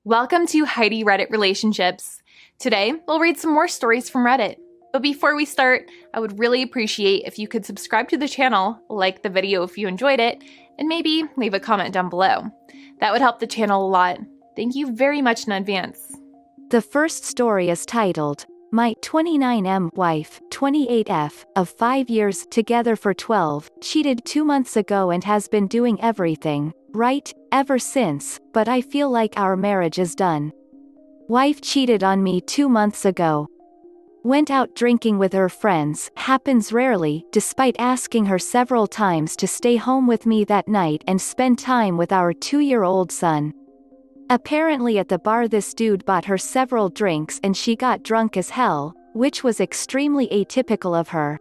Welcome to Heidi Reddit Relationships. Today, we'll read some more stories from Reddit. But before we start, I would really appreciate if you could subscribe to the channel, like the video if you enjoyed it, and maybe leave a comment down below. That would help the channel a lot. Thank you very much in advance. The first story is titled, My 29M Wife, 28F, of 5 years, together for 12, cheated 2 months ago and has been doing everything right ever since, but I feel like our marriage is done. Wife cheated on me 2 months ago. Went out drinking with her friends, happens rarely, despite asking her several times to stay home with me that night and spend time with our 2-year-old son. Apparently at the bar this dude bought her several drinks and she got drunk as hell, which was extremely atypical of her.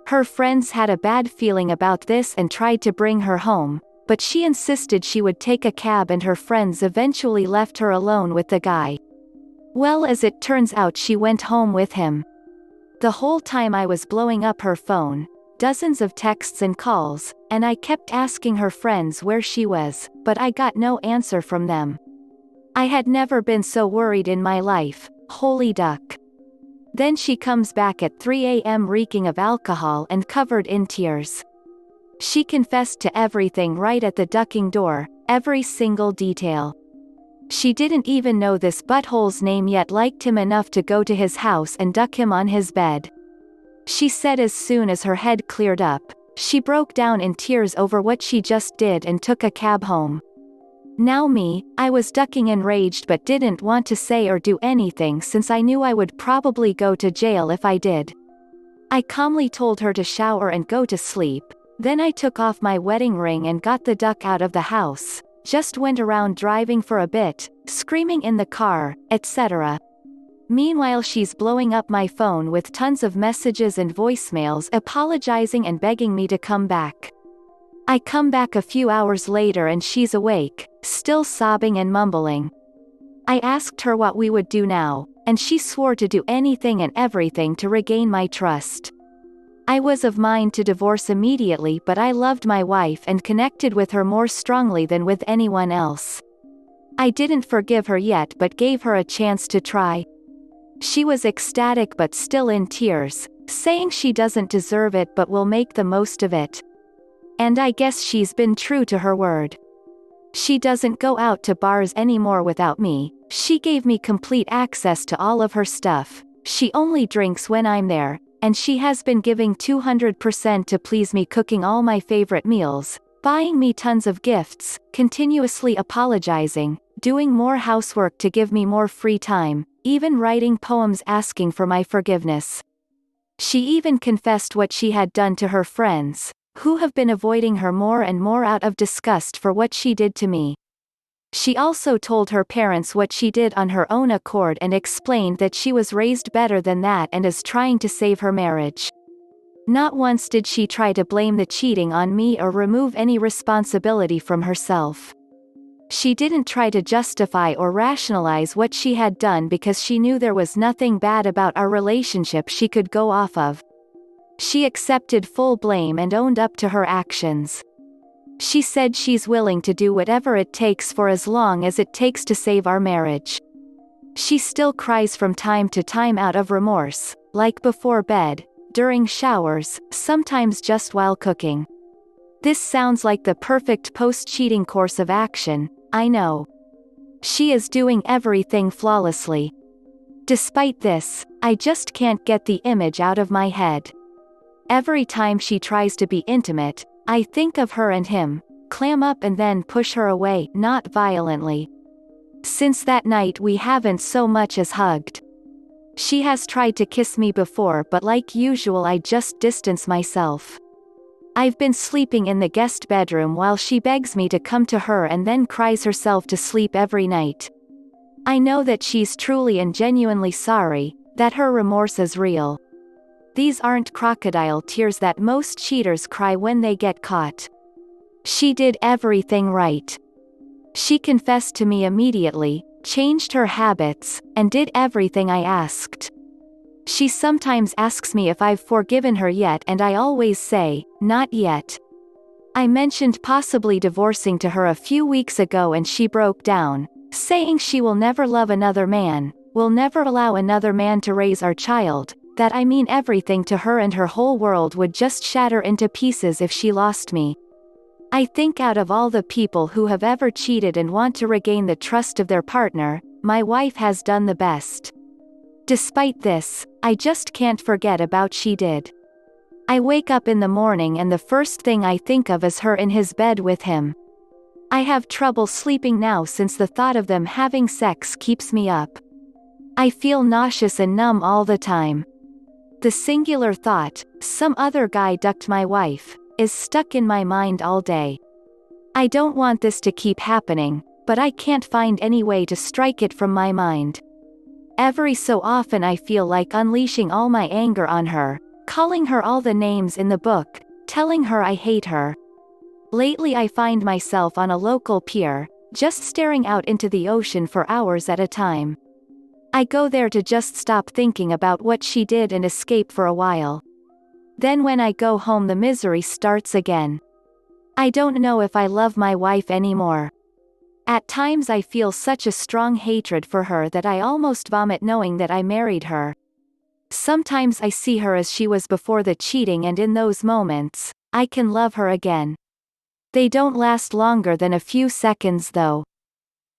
Her friends had a bad feeling about this and tried to bring her home, but she insisted she would take a cab and her friends eventually left her alone with the guy. Well, as it turns out, she went home with him. The whole time I was blowing up her phone, dozens of texts and calls, and I kept asking her friends where she was, but I got no answer from them. I had never been so worried in my life, holy duck. Then she comes back at 3 a.m. reeking of alcohol and covered in tears. She confessed to everything right at the ducking door, every single detail. She didn't even know this butthole's name yet liked him enough to go to his house and duck him on his bed. She said as soon as her head cleared up, she broke down in tears over what she just did and took a cab home. Now me, I was ducking enraged but didn't want to say or do anything since I knew I would probably go to jail if I did. I calmly told her to shower and go to sleep, then I took off my wedding ring and got the duck out of the house, just went around driving for a bit, screaming in the car, etc. Meanwhile she's blowing up my phone with tons of messages and voicemails apologizing and begging me to come back. I come back a few hours later and she's awake, still sobbing and mumbling. I asked her what we would do now, and she swore to do anything and everything to regain my trust. I was of mind to divorce immediately, but I loved my wife and connected with her more strongly than with anyone else. I didn't forgive her yet but gave her a chance to try. She was ecstatic but still in tears, saying she doesn't deserve it but will make the most of it. And I guess she's been true to her word. She doesn't go out to bars anymore without me, she gave me complete access to all of her stuff, she only drinks when I'm there, and she has been giving 200% to please me, cooking all my favorite meals, buying me tons of gifts, continuously apologizing, doing more housework to give me more free time, even writing poems asking for my forgiveness. She even confessed what she had done to her friends, who have been avoiding her more and more out of disgust for what she did to me. She also told her parents what she did on her own accord and explained that she was raised better than that and is trying to save her marriage. Not once did she try to blame the cheating on me or remove any responsibility from herself. She didn't try to justify or rationalize what she had done because she knew there was nothing bad about our relationship she could go off of. She accepted full blame and owned up to her actions. She said she's willing to do whatever it takes for as long as it takes to save our marriage. She still cries from time to time out of remorse, like before bed, during showers, sometimes just while cooking. This sounds like the perfect post-cheating course of action, I know. She is doing everything flawlessly. Despite this, I just can't get the image out of my head. Every time she tries to be intimate, I think of her and him, clam up and then push her away, not violently. Since that night we haven't so much as hugged. She has tried to kiss me before but like usual I just distance myself. I've been sleeping in the guest bedroom while she begs me to come to her and then cries herself to sleep every night. I know that she's truly and genuinely sorry, that her remorse is real. These aren't crocodile tears that most cheaters cry when they get caught. She did everything right. She confessed to me immediately, changed her habits, and did everything I asked. She sometimes asks me if I've forgiven her yet and I always say, not yet. I mentioned possibly divorcing to her a few weeks ago and she broke down, saying she will never love another man, will never allow another man to raise our child, that I mean everything to her and her whole world would just shatter into pieces if she lost me. I think out of all the people who have ever cheated and want to regain the trust of their partner, my wife has done the best. Despite this, I just can't forget about she did. I wake up in the morning and the first thing I think of is her in his bed with him. I have trouble sleeping now since the thought of them having sex keeps me up. I feel nauseous and numb all the time. The singular thought, some other guy ducked my wife, is stuck in my mind all day. I don't want this to keep happening, but I can't find any way to strike it from my mind. Every so often I feel like unleashing all my anger on her, calling her all the names in the book, telling her I hate her. Lately I find myself on a local pier, just staring out into the ocean for hours at a time. I go there to just stop thinking about what she did and escape for a while. Then when I go home the misery starts again. I don't know if I love my wife anymore. At times I feel such a strong hatred for her that I almost vomit knowing that I married her. Sometimes I see her as she was before the cheating, and in those moments, I can love her again. They don't last longer than a few seconds though.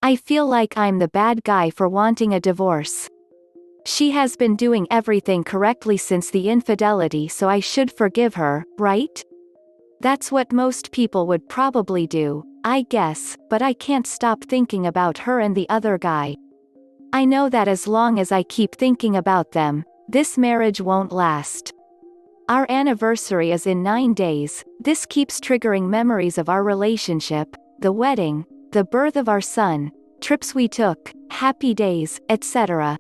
I feel like I'm the bad guy for wanting a divorce. She has been doing everything correctly since the infidelity, so I should forgive her, right? That's what most people would probably do, I guess, but I can't stop thinking about her and the other guy. I know that as long as I keep thinking about them, this marriage won't last. Our anniversary is in 9 days, this keeps triggering memories of our relationship, the wedding, the birth of our son, trips we took, happy days, etc.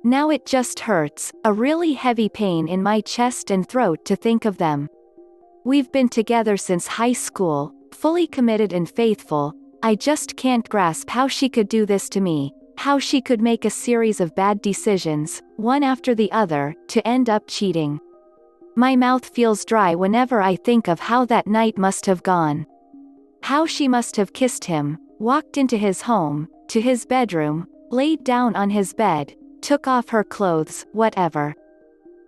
Now it just hurts, a really heavy pain in my chest and throat to think of them. We've been together since high school, fully committed and faithful. I just can't grasp how she could do this to me, how she could make a series of bad decisions, one after the other, to end up cheating. My mouth feels dry whenever I think of how that night must have gone. How she must have kissed him, walked into his home, to his bedroom, laid down on his bed, took off her clothes, whatever.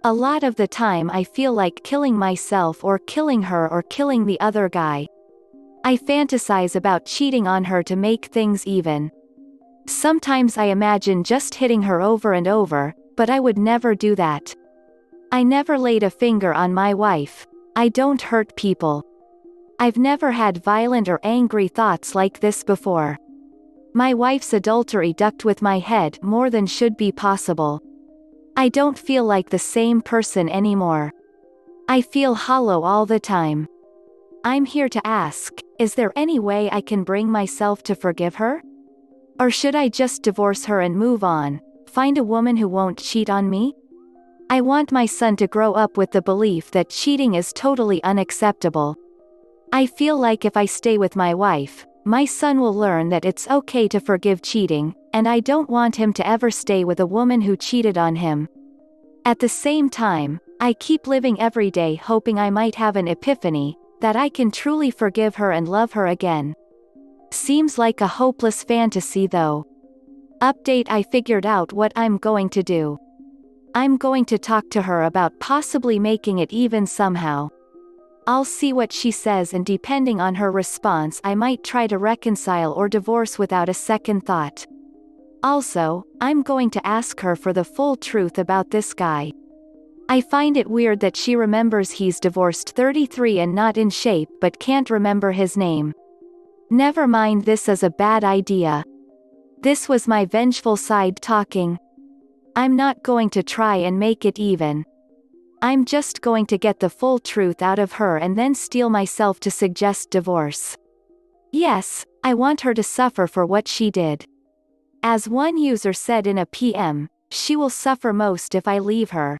A lot of the time I feel like killing myself or killing her or killing the other guy. I fantasize about cheating on her to make things even. Sometimes I imagine just hitting her over and over, but I would never do that. I never laid a finger on my wife. I don't hurt people. I've never had violent or angry thoughts like this before. My wife's adultery ducked with my head more than should be possible. I don't feel like the same person anymore. I feel hollow all the time. I'm here to ask, is there any way I can bring myself to forgive her? Or should I just divorce her and move on, find a woman who won't cheat on me? I want my son to grow up with the belief that cheating is totally unacceptable. I feel like if I stay with my wife, my son will learn that it's okay to forgive cheating, and I don't want him to ever stay with a woman who cheated on him. At the same time, I keep living every day hoping I might have an epiphany, that I can truly forgive her and love her again. Seems like a hopeless fantasy though. Update: I figured out what I'm going to do. I'm going to talk to her about possibly making it even somehow. I'll see what she says, and depending on her response I might try to reconcile or divorce without a second thought. Also, I'm going to ask her for the full truth about this guy. I find it weird that she remembers he's divorced 33 and not in shape but can't remember his name. Never mind, this is a bad idea. This was my vengeful side talking. I'm not going to try and make it even. I'm just going to get the full truth out of her and then steel myself to suggest divorce. Yes, I want her to suffer for what she did. As one user said in a PM, she will suffer most if I leave her.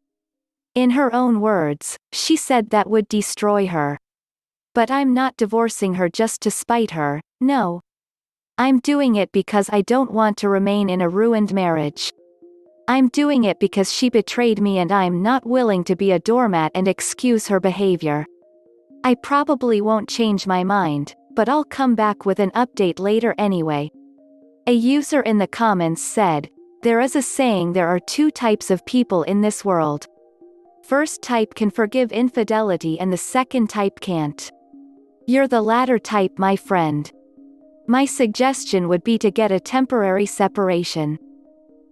In her own words, she said that would destroy her. But I'm not divorcing her just to spite her, no. I'm doing it because I don't want to remain in a ruined marriage. I'm doing it because she betrayed me and I'm not willing to be a doormat and excuse her behavior. I probably won't change my mind, but I'll come back with an update later anyway. A user in the comments said, "There is a saying there are two types of people in this world. First type can forgive infidelity and the second type can't. You're the latter type, my friend. My suggestion would be to get a temporary separation.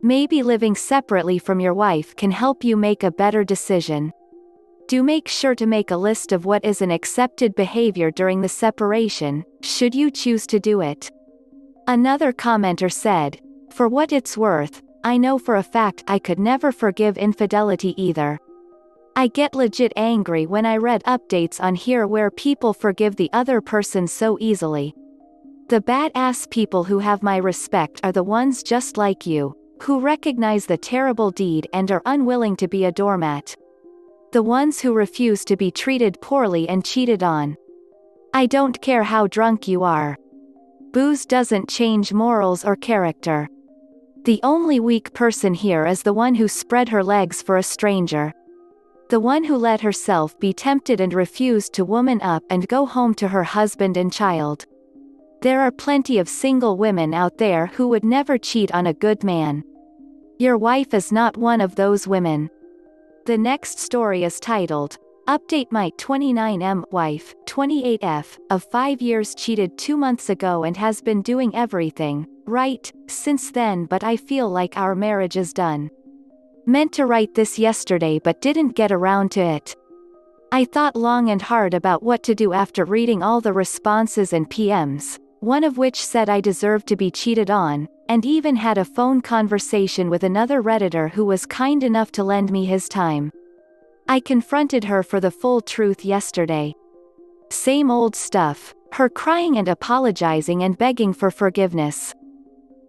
Maybe living separately from your wife can help you make a better decision. Do make sure to make a list of what is an accepted behavior during the separation, should you choose to do it." Another commenter said, "For what it's worth, I know for a fact I could never forgive infidelity either. I get legit angry when I read updates on here where people forgive the other person so easily. The badass people who have my respect are the ones just like you, who recognize the terrible deed and are unwilling to be a doormat. The ones who refuse to be treated poorly and cheated on. I don't care how drunk you are. Booze doesn't change morals or character. The only weak person here is the one who spread her legs for a stranger. The one who let herself be tempted and refused to woman up and go home to her husband and child. There are plenty of single women out there who would never cheat on a good man. Your wife is not one of those women." The next story is titled, "Update My 29M Wife, 28F, of 5 years cheated 2 months ago and has been doing everything right since then, but I feel like our marriage is done. Meant to write this yesterday but didn't get around to it. I thought long and hard about what to do after reading all the responses and PMs, one of which said I deserved to be cheated on, and even had a phone conversation with another Redditor who was kind enough to lend me his time. I confronted her for the full truth yesterday. Same old stuff, her crying and apologizing and begging for forgiveness.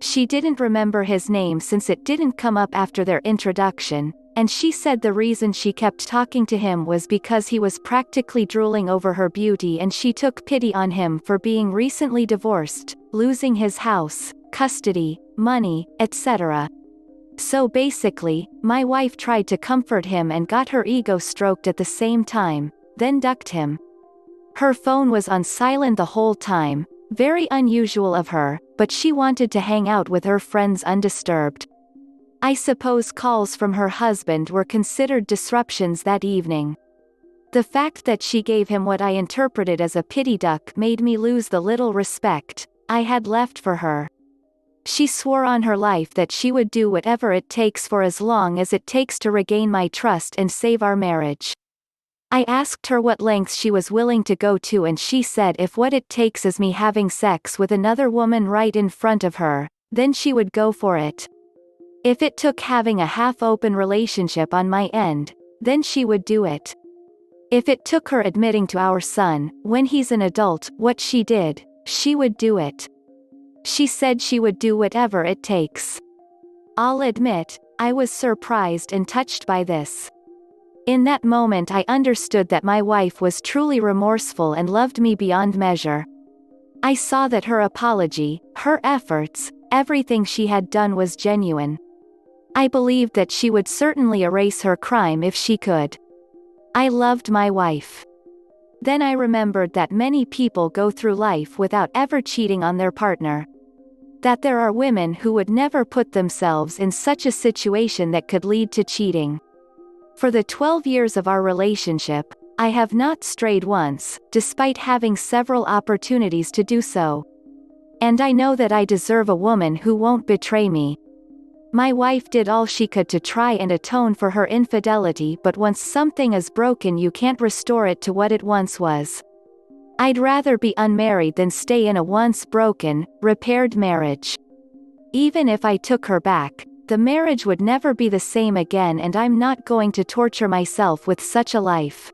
She didn't remember his name since it didn't come up after their introduction, and she said the reason she kept talking to him was because he was practically drooling over her beauty and she took pity on him for being recently divorced, losing his house, custody, money, etc. So basically, my wife tried to comfort him and got her ego stroked at the same time, then ducked him. Her phone was on silent the whole time, very unusual of her, but she wanted to hang out with her friends undisturbed. I suppose calls from her husband were considered disruptions that evening. The fact that she gave him what I interpreted as a pity duck made me lose the little respect I had left for her. She swore on her life that she would do whatever it takes for as long as it takes to regain my trust and save our marriage. I asked her what lengths she was willing to go to and she said if what it takes is me having sex with another woman right in front of her, then she would go for it. If it took having a half-open relationship on my end, then she would do it. If it took her admitting to our son, when he's an adult, what she did, she would do it. She said she would do whatever it takes. I'll admit, I was surprised and touched by this. In that moment I understood that my wife was truly remorseful and loved me beyond measure. I saw that her apology, her efforts, everything she had done was genuine. I believed that she would certainly erase her crime if she could. I loved my wife. Then I remembered that many people go through life without ever cheating on their partner. That there are women who would never put themselves in such a situation that could lead to cheating. For the 12 years of our relationship, I have not strayed once, despite having several opportunities to do so. And I know that I deserve a woman who won't betray me. My wife did all she could to try and atone for her infidelity, but once something is broken you can't restore it to what it once was. I'd rather be unmarried than stay in a once broken, repaired marriage. Even if I took her back, the marriage would never be the same again, and I'm not going to torture myself with such a life.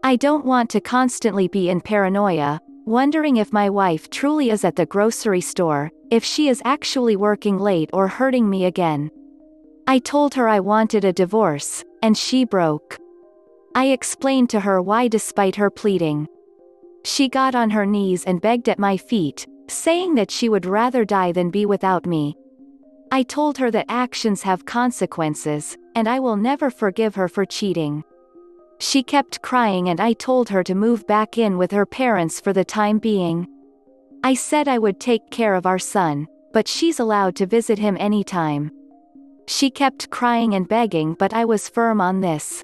I don't want to constantly be in paranoia, wondering if my wife truly is at the grocery store, if she is actually working late or hurting me again. I told her I wanted a divorce, and she broke. I explained to her why despite her pleading. She got on her knees and begged at my feet, saying that she would rather die than be without me. I told her that actions have consequences, and I will never forgive her for cheating. She kept crying and I told her to move back in with her parents for the time being. I said I would take care of our son, but she's allowed to visit him anytime. She kept crying and begging, but I was firm on this.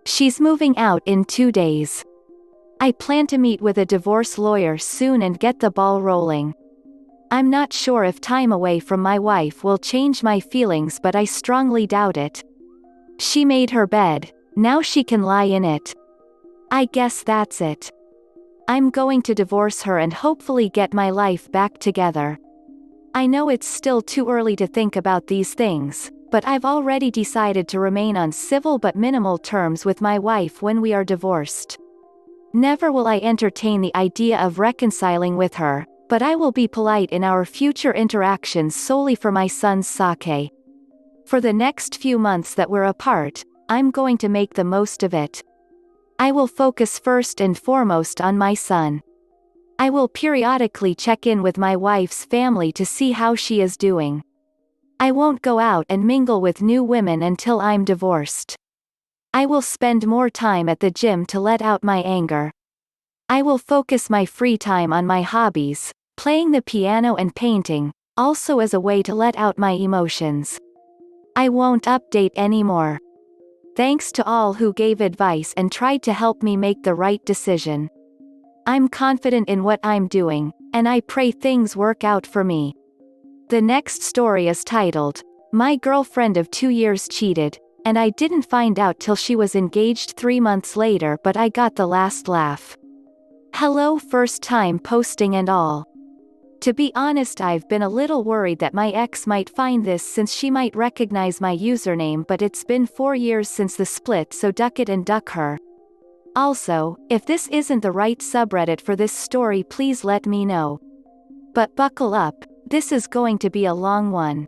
She's moving out in 2 days. I plan to meet with a divorce lawyer soon and get the ball rolling. I'm not sure if time away from my wife will change my feelings, but I strongly doubt it. She made her bed, now she can lie in it. I guess that's it. I'm going to divorce her and hopefully get my life back together. I know it's still too early to think about these things, but I've already decided to remain on civil but minimal terms with my wife when we are divorced. Never will I entertain the idea of reconciling with her, but I will be polite in our future interactions solely for my son's sake. For the next few months that we're apart, I'm going to make the most of it. I will focus first and foremost on my son. I will periodically check in with my wife's family to see how she is doing. I won't go out and mingle with new women until I'm divorced. I will spend more time at the gym to let out my anger. I will focus my free time on my hobbies, playing the piano and painting, also as a way to let out my emotions. I won't update anymore. Thanks to all who gave advice and tried to help me make the right decision. I'm confident in what I'm doing, and I pray things work out for me. The next story is titled, My Girlfriend of 2 Years Cheated, and I didn't find out till she was engaged 3 months later, but I got the last laugh. Hello, first time posting and all. To be honest, I've been a little worried that my ex might find this since she might recognize my username, but it's been 4 years since the split, so duck it and duck her. Also, if this isn't the right subreddit for this story, please let me know. But buckle up, this is going to be a long one.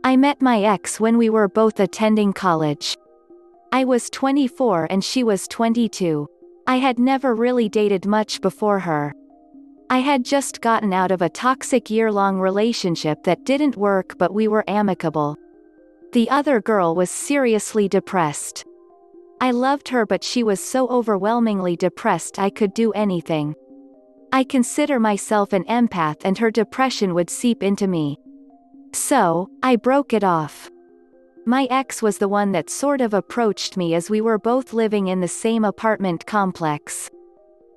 I met my ex when we were both attending college. I was 24 and she was 22. I had never really dated much before her. I had just gotten out of a toxic year-long relationship that didn't work, but we were amicable. The other girl was seriously depressed. I loved her, but she was so overwhelmingly depressed I could do anything. I consider myself an empath and her depression would seep into me. So, I broke it off. My ex was the one that sort of approached me as we were both living in the same apartment complex.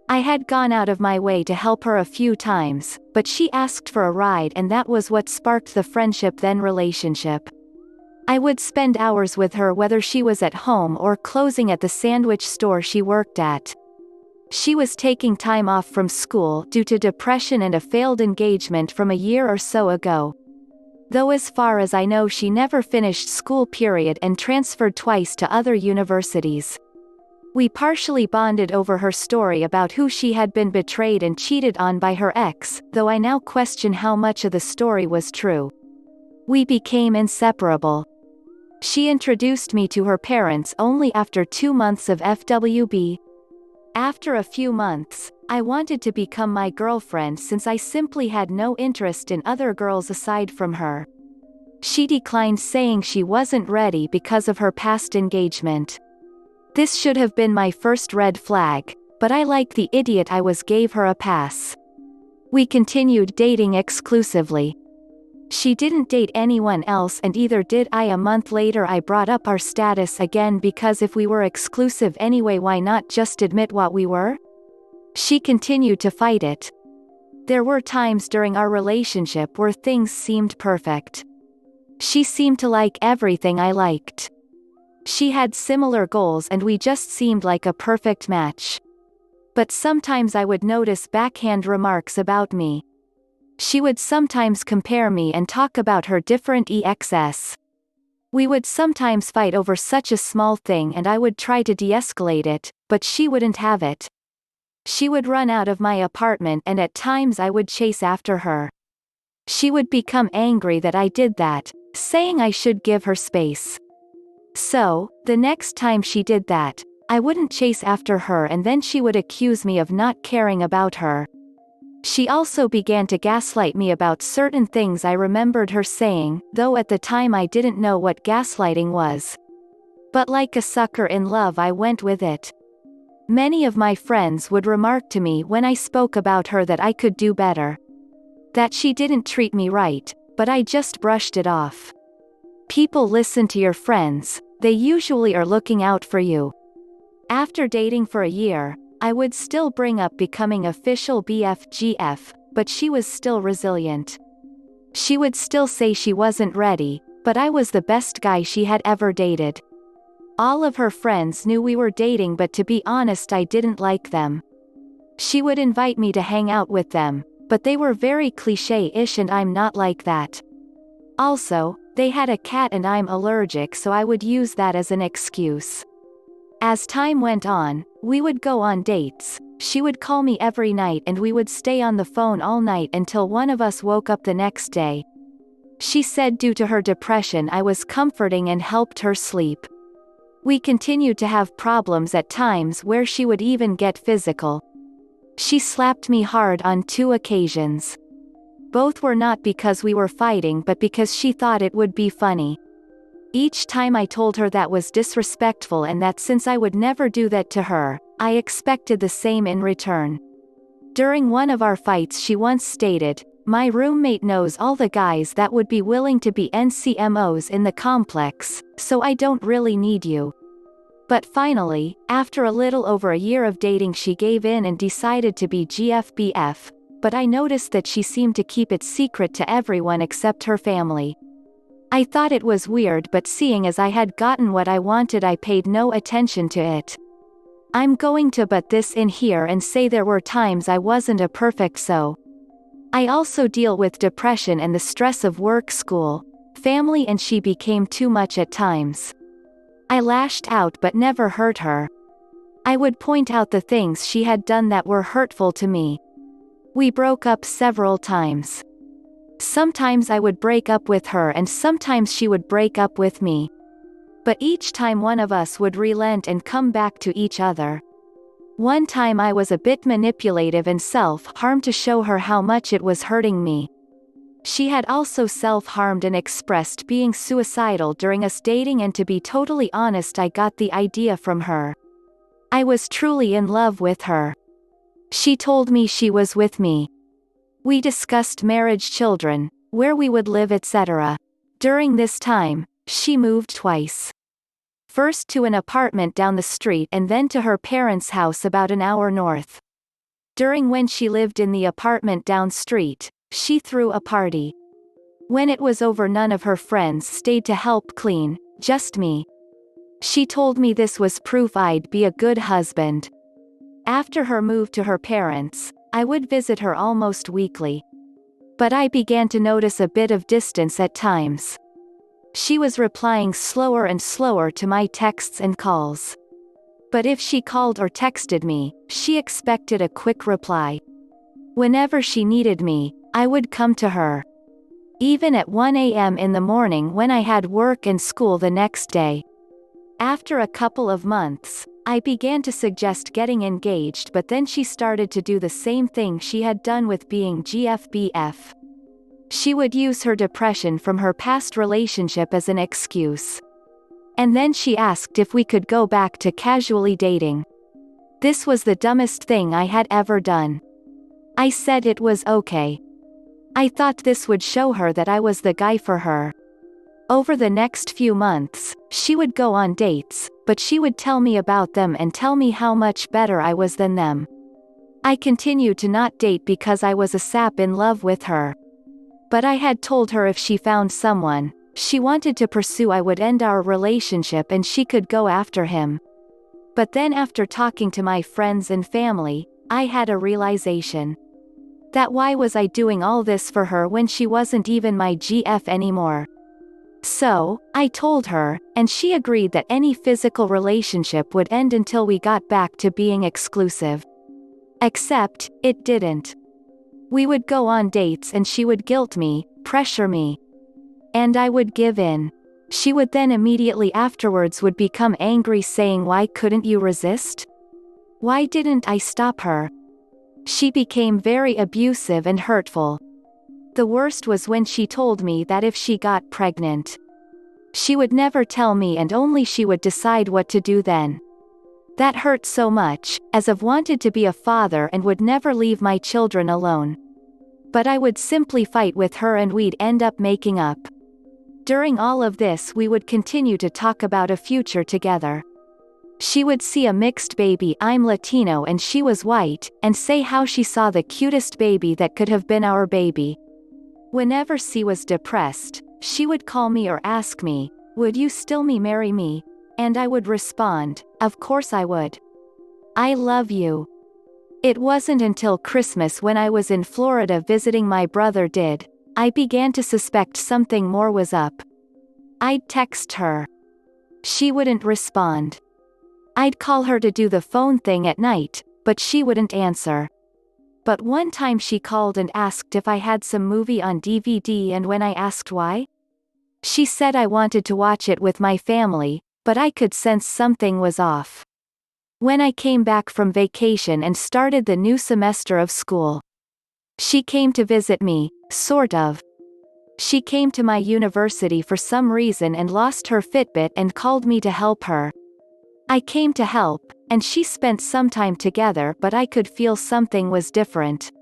I had gone out of my way to help her a few times, but she asked for a ride, and that was what sparked the friendship then relationship. I would spend hours with her whether she was at home or closing at the sandwich store she worked at. She was taking time off from school due to depression and a failed engagement from a year or so ago. Though as far as I know she never finished school period and transferred twice to other universities. We partially bonded over her story about who she had been betrayed and cheated on by her ex, though I now question how much of the story was true. We became inseparable. She introduced me to her parents only after 2 months of FWB. After a few months, I wanted to become my girlfriend since I simply had no interest in other girls aside from her. She declined, saying she wasn't ready because of her past engagement. This should have been my first red flag, but I, like the idiot I was, gave her a pass. We continued dating exclusively. She didn't date anyone else, and either did I. A month later I brought up our status again because if we were exclusive anyway, why not just admit what we were? She continued to fight it. There were times during our relationship where things seemed perfect. She seemed to like everything I liked. She had similar goals and we just seemed like a perfect match. But sometimes I would notice backhand remarks about me. She would sometimes compare me and talk about her different exes. We would sometimes fight over such a small thing and I would try to de-escalate it, but she wouldn't have it. She would run out of my apartment and at times I would chase after her. She would become angry that I did that, saying I should give her space. So, the next time she did that, I wouldn't chase after her and then she would accuse me of not caring about her. She also began to gaslight me about certain things I remembered her saying, though at the time I didn't know what gaslighting was. But like a sucker in love I went with it. Many of my friends would remark to me when I spoke about her that I could do better. That she didn't treat me right, but I just brushed it off. People listen to your friends, they usually are looking out for you. After dating for a year, I would still bring up becoming official BFGF, but she was still resilient. She would still say she wasn't ready, but I was the best guy she had ever dated. All of her friends knew we were dating, but to be honest, I didn't like them. She would invite me to hang out with them, but they were very cliché-ish and I'm not like that. Also, they had a cat and I'm allergic, so I would use that as an excuse. As time went on, we would go on dates. She would call me every night and we would stay on the phone all night until one of us woke up the next day. She said due to her depression I was comforting and helped her sleep. We continued to have problems at times where she would even get physical. She slapped me hard on 2 occasions. Both were not because we were fighting but because she thought it would be funny. Each time I told her that was disrespectful and that since I would never do that to her, I expected the same in return. During one of our fights she once stated, "My roommate knows all the guys that would be willing to be NCMOs in the complex, so I don't really need you." But finally, after a little over a year of dating, she gave in and decided to be GFBF, but I noticed that she seemed to keep it secret to everyone except her family. I thought it was weird, but seeing as I had gotten what I wanted, I paid no attention to it. I'm going to butt this in here and say there were times I wasn't a perfect so. I also deal with depression and the stress of work, school, family, and she became too much at times. I lashed out but never hurt her. I would point out the things she had done that were hurtful to me. We broke up several times. Sometimes I would break up with her and sometimes she would break up with me. But each time one of us would relent and come back to each other. One time I was a bit manipulative and self-harmed to show her how much it was hurting me. She had also self-harmed and expressed being suicidal during us dating, and to be totally honest, I got the idea from her. I was truly in love with her. She told me she was with me. We discussed marriage, children, where we would live, etc. During this time, she moved twice. First to an apartment down the street and then to her parents' house about an hour north. During when she lived in the apartment down street, she threw a party. When it was over, none of her friends stayed to help clean, just me. She told me this was proof I'd be a good husband. After her move to her parents, I would visit her almost weekly. But I began to notice a bit of distance at times. She was replying slower and slower to my texts and calls. But if she called or texted me, she expected a quick reply. Whenever she needed me, I would come to her. Even at 1 a.m. in the morning when I had work and school the next day. After a couple of months, I began to suggest getting engaged, but then she started to do the same thing she had done with being GFBF. She would use her depression from her past relationship as an excuse. And then she asked if we could go back to casually dating. This was the dumbest thing I had ever done. I said it was okay. I thought this would show her that I was the guy for her. Over the next few months, she would go on dates, but she would tell me about them and tell me how much better I was than them. I continued to not date because I was a sap in love with her. But I had told her if she found someone she wanted to pursue, I would end our relationship and she could go after him. But then after talking to my friends and family, I had a realization. That why was I doing all this for her when she wasn't even my GF anymore? So, I told her, and she agreed that any physical relationship would end until we got back to being exclusive. Except, it didn't. We would go on dates and she would guilt me, pressure me. And I would give in. She would then immediately afterwards would become angry, saying, "Why couldn't you resist? Why didn't I stop her?" She became very abusive and hurtful. The worst was when she told me that if she got pregnant, she would never tell me and only she would decide what to do then. That hurt so much, as I've wanted to be a father and would never leave my children alone. But I would simply fight with her and we'd end up making up. During all of this we would continue to talk about a future together. She would see a mixed baby, I'm Latino and she was white, and say how she saw the cutest baby that could have been our baby. Whenever she was depressed, she would call me or ask me, "Would you still marry me?" And I would respond, "Of course I would. I love you." It wasn't until Christmas when I was in Florida visiting my brother I began to suspect something more was up. I'd text her. She wouldn't respond. I'd call her to do the phone thing at night, but she wouldn't answer. But one time she called and asked if I had some movie on DVD, and when I asked why, she said I wanted to watch it with my family, but I could sense something was off. When I came back from vacation and started the new semester of school, she came to visit me, sort of. She came to my university for some reason and lost her Fitbit and called me to help her. I came to help, and she spent some time together, but I could feel something was different.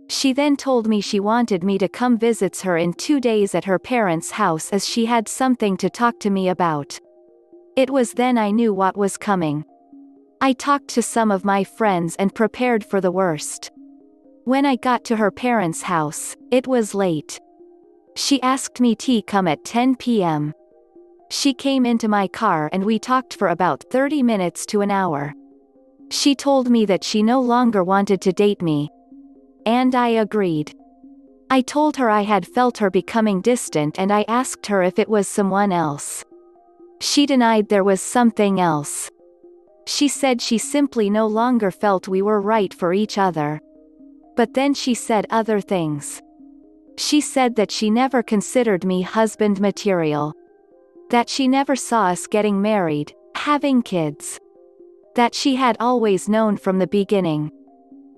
She then told me she wanted me to come visit her in 2 days at her parents' house as she had something to talk to me about. It was then I knew what was coming. I talked to some of my friends and prepared for the worst. When I got to her parents' house, it was late. She asked me to come at 10 p.m. She came into my car and we talked for about 30 minutes to an hour. She told me that she no longer wanted to date me. And I agreed. I told her I had felt her becoming distant and I asked her if it was someone else. She denied there was something else. She said she simply no longer felt we were right for each other. But then she said other things. She said that she never considered me husband material. That she never saw us getting married, having kids. That she had always known from the beginning.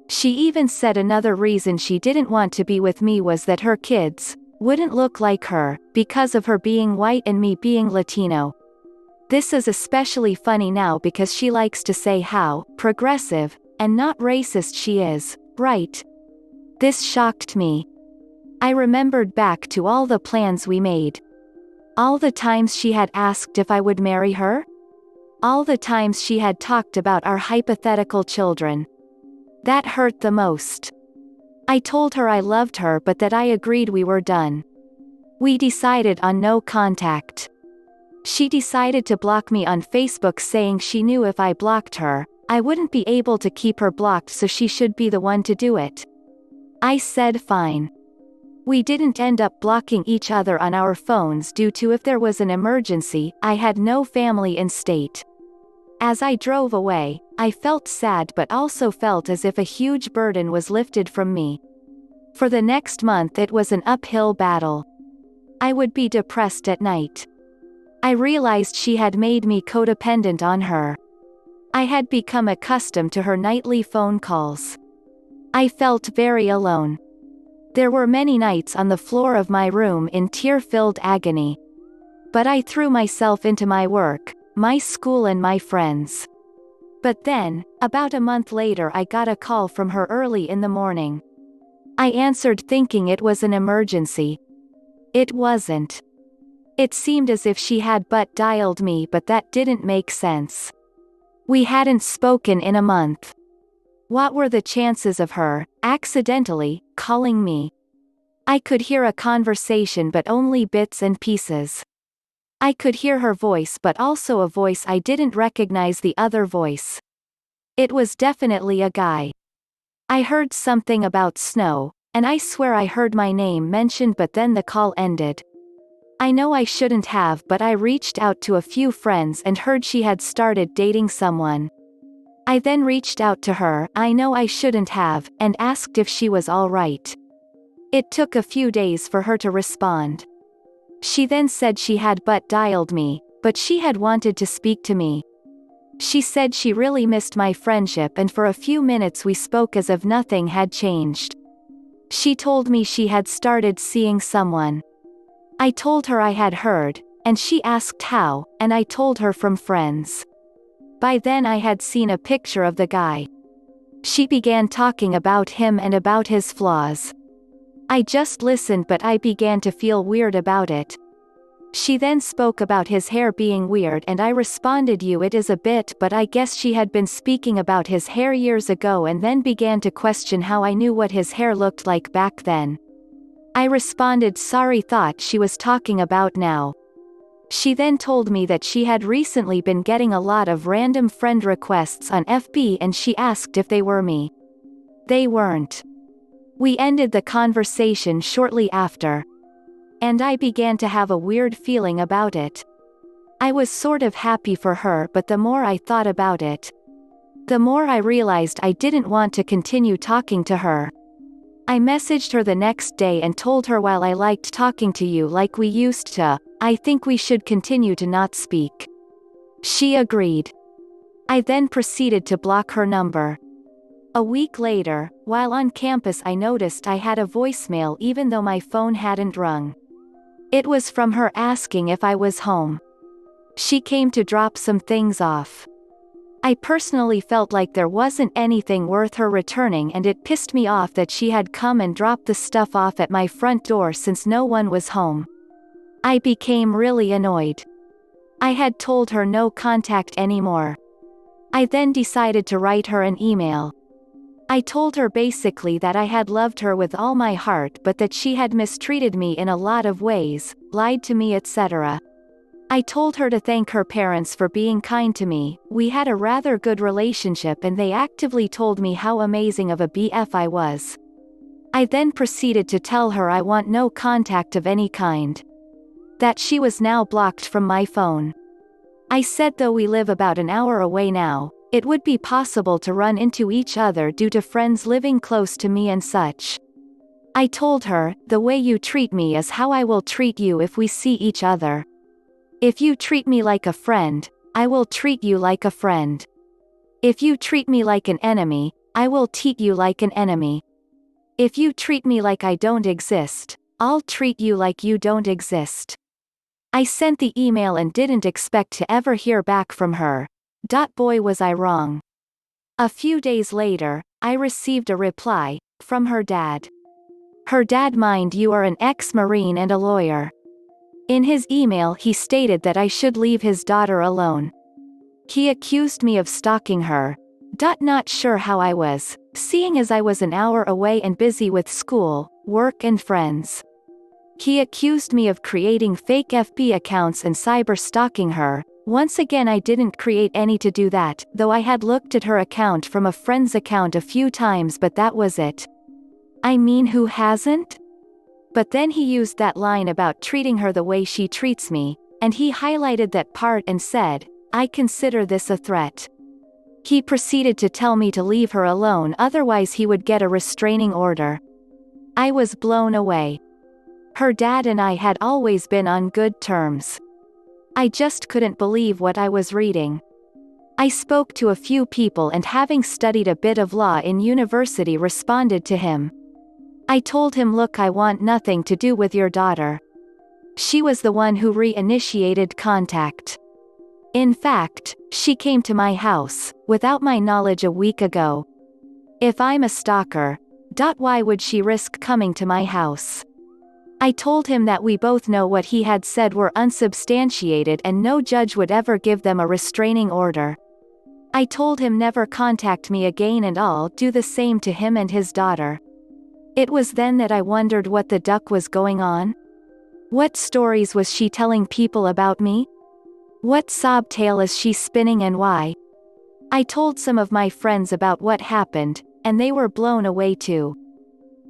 She even said another reason she didn't want to be with me was that her kids wouldn't look like her, because of her being white and me being Latino. This is especially funny now because she likes to say how progressive and not racist she is, right? This shocked me. I remembered back to all the plans we made. All the times she had asked if I would marry her? All the times she had talked about our hypothetical children. That hurt the most. I told her I loved her but that I agreed we were done. We decided on no contact. She decided to block me on Facebook, saying she knew if I blocked her, I wouldn't be able to keep her blocked, so she should be the one to do it. I said fine. We didn't end up blocking each other on our phones due to if there was an emergency, I had no family in state. As I drove away, I felt sad but also felt as if a huge burden was lifted from me. For the next month it was an uphill battle. I would be depressed at night. I realized she had made me codependent on her. I had become accustomed to her nightly phone calls. I felt very alone. There were many nights on the floor of my room in tear-filled agony. But I threw myself into my work, my school and my friends. But then, about a month later, I got a call from her early in the morning. I answered thinking it was an emergency. It wasn't. It seemed as if she had but dialed me, but that didn't make sense. We hadn't spoken in a month. What were the chances of her, accidentally, calling me? I could hear a conversation but only bits and pieces. I could hear her voice but also a voice I didn't recognize the other voice. It was definitely a guy. I heard something about snow, and I swear I heard my name mentioned, but then the call ended. I know I shouldn't have, but I reached out to a few friends and heard she had started dating someone. I then reached out to her, I know I shouldn't have, and asked if she was all right. It took a few days for her to respond. She then said she had but dialed me, but she had wanted to speak to me. She said she really missed my friendship, and for a few minutes we spoke as if nothing had changed. She told me she had started seeing someone. I told her I had heard, and she asked how, and I told her from friends. By then I had seen a picture of the guy. She began talking about him and about his flaws. I just listened, but I began to feel weird about it. She then spoke about his hair being weird and I responded, it is a bit, but I guess she had been speaking about his hair years ago and then began to question how I knew what his hair looked like back then. I responded, sorry, thought she was talking about now. She then told me that she had recently been getting a lot of random friend requests on FB and she asked if they were me. They weren't. We ended the conversation shortly after. And I began to have a weird feeling about it. I was sort of happy for her, but the more I thought about it, the more I realized I didn't want to continue talking to her. I messaged her the next day and told her, while I liked talking to you like we used to, I think we should continue to not speak. She agreed. I then proceeded to block her number. A week later, while on campus, I noticed I had a voicemail even though my phone hadn't rung. It was from her asking if I was home. She came to drop some things off. I personally felt like there wasn't anything worth her returning, and it pissed me off that she had come and dropped the stuff off at my front door since no one was home. I became really annoyed. I had told her no contact anymore. I then decided to write her an email. I told her basically that I had loved her with all my heart, but that she had mistreated me in a lot of ways, lied to me, etc. I told her to thank her parents for being kind to me. We had a rather good relationship and they actively told me how amazing of a BF I was. I then proceeded to tell her I want no contact of any kind. That she was now blocked from my phone. I said though we live about an hour away now, it would be possible to run into each other due to friends living close to me and such. I told her, the way you treat me is how I will treat you if we see each other. If you treat me like a friend, I will treat you like a friend. If you treat me like an enemy, I will treat you like an enemy. If you treat me like I don't exist, I'll treat you like you don't exist. I sent the email and didn't expect to ever hear back from her. Boy, was I wrong. A few days later, I received a reply from her dad. Her dad, mind you, are an ex-Marine and a lawyer. In his email he stated that I should leave his daughter alone. He accused me of stalking her. Not sure how I was, seeing as I was an hour away and busy with school, work and friends. He accused me of creating fake FB accounts and cyber stalking her. Once again, I didn't create any to do that, though I had looked at her account from a friend's account a few times, but that was it. I mean, who hasn't? But then he used that line about treating her the way she treats me, and he highlighted that part and said, I consider this a threat. He proceeded to tell me to leave her alone, otherwise he would get a restraining order. I was blown away. Her dad and I had always been on good terms. I just couldn't believe what I was reading. I spoke to a few people and, having studied a bit of law in university, responded to him. I told him, look, I want nothing to do with your daughter. She was the one who re-initiated contact. In fact, she came to my house, without my knowledge, a week ago. If I'm a stalker, why would she risk coming to my house? I told him that we both know what he had said were unsubstantiated and no judge would ever give them a restraining order. I told him never contact me again and I'll do the same to him and his daughter. It was then that I wondered what the duck was going on. What stories was she telling people about me? What sob tale is she spinning and why? I told some of my friends about what happened, and they were blown away too.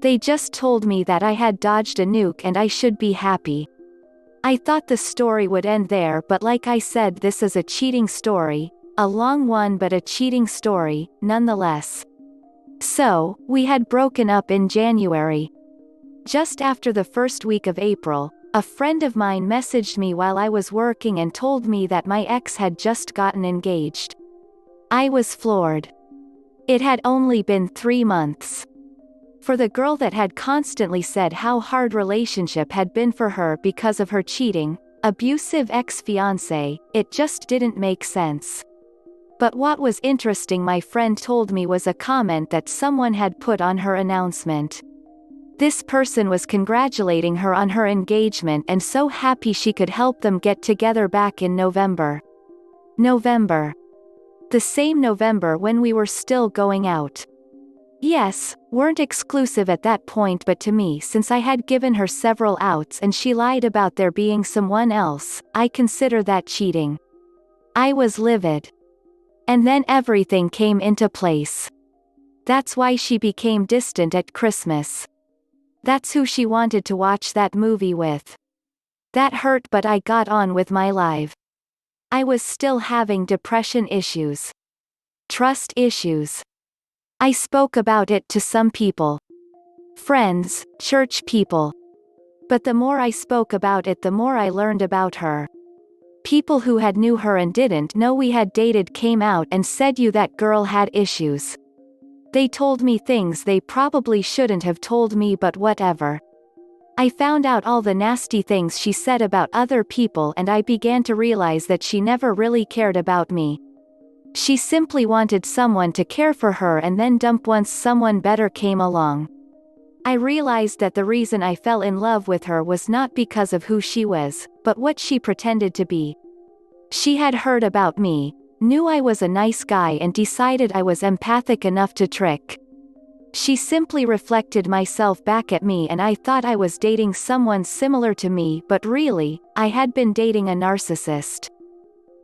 They just told me that I had dodged a nuke and I should be happy. I thought the story would end there, but like I said, this is a cheating story, a long one but a cheating story, nonetheless. So, we had broken up in January. Just after the first week of April, a friend of mine messaged me while I was working and told me that my ex had just gotten engaged. I was floored. It had only been 3 months. For the girl that had constantly said how hard relationship had been for her because of her cheating, abusive ex-fiancé, it just didn't make sense. But what was interesting, my friend told me, was a comment that someone had put on her announcement. This person was congratulating her on her engagement and so happy she could help them get together back in November. November. The same November when we were still going out. Yes, weren't exclusive at that point, but to me, since I had given her several outs and she lied about there being someone else, I consider that cheating. I was livid. And then everything came into place. That's why she became distant at Christmas. That's who she wanted to watch that movie with. That hurt, but I got on with my life. I was still having depression issues. Trust issues. I spoke about it to some people. Friends, church people. But the more I spoke about it, the more I learned about her. People who had knew her and didn't know we had dated came out and said you that girl had issues. They told me things they probably shouldn't have told me, but whatever. I found out all the nasty things she said about other people and I began to realize that she never really cared about me. She simply wanted someone to care for her and then dump once someone better came along. I realized that the reason I fell in love with her was not because of who she was, but what she pretended to be. She had heard about me, knew I was a nice guy and decided I was empathic enough to trick. She simply reflected myself back at me and I thought I was dating someone similar to me, but really, I had been dating a narcissist.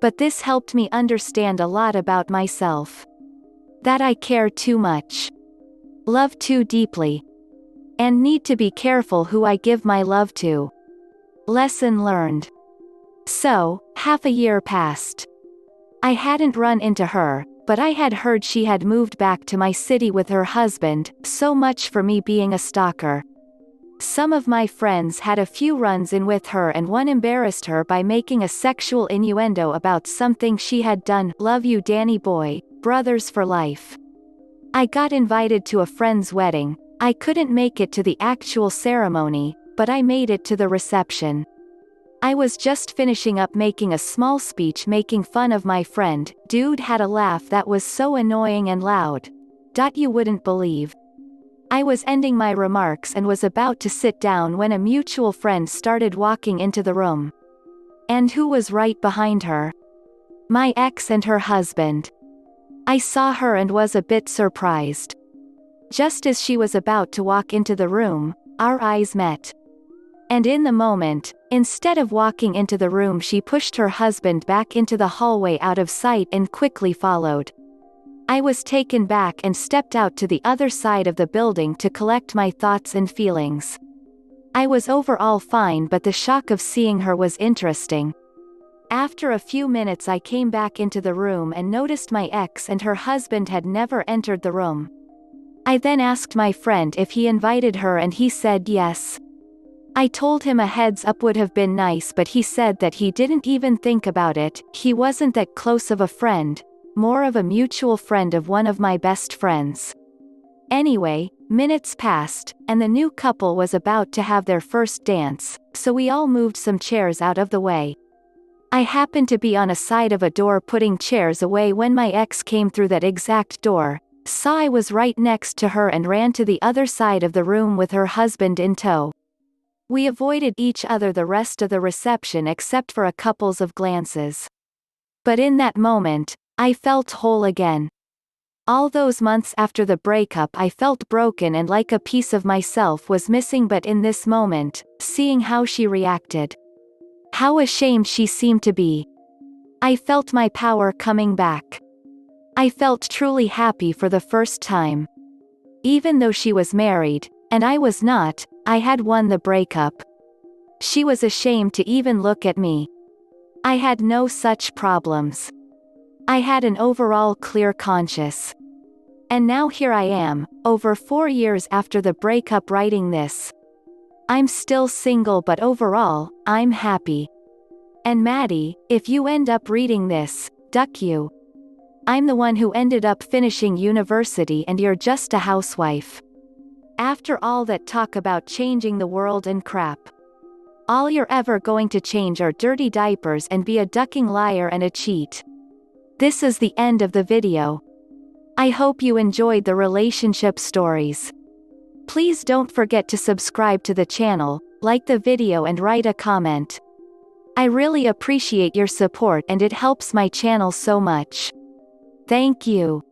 But this helped me understand a lot about myself. That I care too much. Love too deeply. And need to be careful who I give my love to. Lesson learned. So, half a year passed. I hadn't run into her, but I had heard she had moved back to my city with her husband, so much for me being a stalker. Some of my friends had a few runs-in with her and one embarrassed her by making a sexual innuendo about something she had done. Love you Danny boy, brothers for life. I got invited to a friend's wedding. I couldn't make it to the actual ceremony, but I made it to the reception. I was just finishing up making a small speech making fun of my friend. Dude had a laugh that was so annoying and loud. You wouldn't believe. I was ending my remarks and was about to sit down when a mutual friend started walking into the room. And who was right behind her? My ex and her husband. I saw her and was a bit surprised. Just as she was about to walk into the room, our eyes met. And in the moment, instead of walking into the room, she pushed her husband back into the hallway out of sight and quickly followed. I was taken back and stepped out to the other side of the building to collect my thoughts and feelings. I was overall fine, but the shock of seeing her was interesting. After a few minutes I came back into the room and noticed my ex and her husband had never entered the room. I then asked my friend if he invited her and he said yes. I told him a heads up would have been nice, but he said that he didn't even think about it. He wasn't that close of a friend, more of a mutual friend of one of my best friends. Anyway, minutes passed, and the new couple was about to have their first dance, so we all moved some chairs out of the way. I happened to be on a side of a door putting chairs away when my ex came through that exact door, saw I was right next to her and ran to the other side of the room with her husband in tow. We avoided each other the rest of the reception except for a couple of glances. But in that moment, I felt whole again. All those months after the breakup I felt broken and like a piece of myself was missing, but in this moment, seeing how she reacted, how ashamed she seemed to be, I felt my power coming back. I felt truly happy for the first time. Even though she was married, and I was not, I had won the breakup. She was ashamed to even look at me. I had no such problems. I had an overall clear conscience. And now here I am, over 4 years after the breakup, writing this. I'm still single, but overall, I'm happy. And Maddie, if you end up reading this, duck you. I'm the one who ended up finishing university and you're just a housewife. After all that talk about changing the world and crap, all you're ever going to change are dirty diapers and be a ducking liar and a cheat. This is the end of the video. I hope you enjoyed the relationship stories. Please don't forget to subscribe to the channel, like the video and write a comment. I really appreciate your support and it helps my channel so much. Thank you.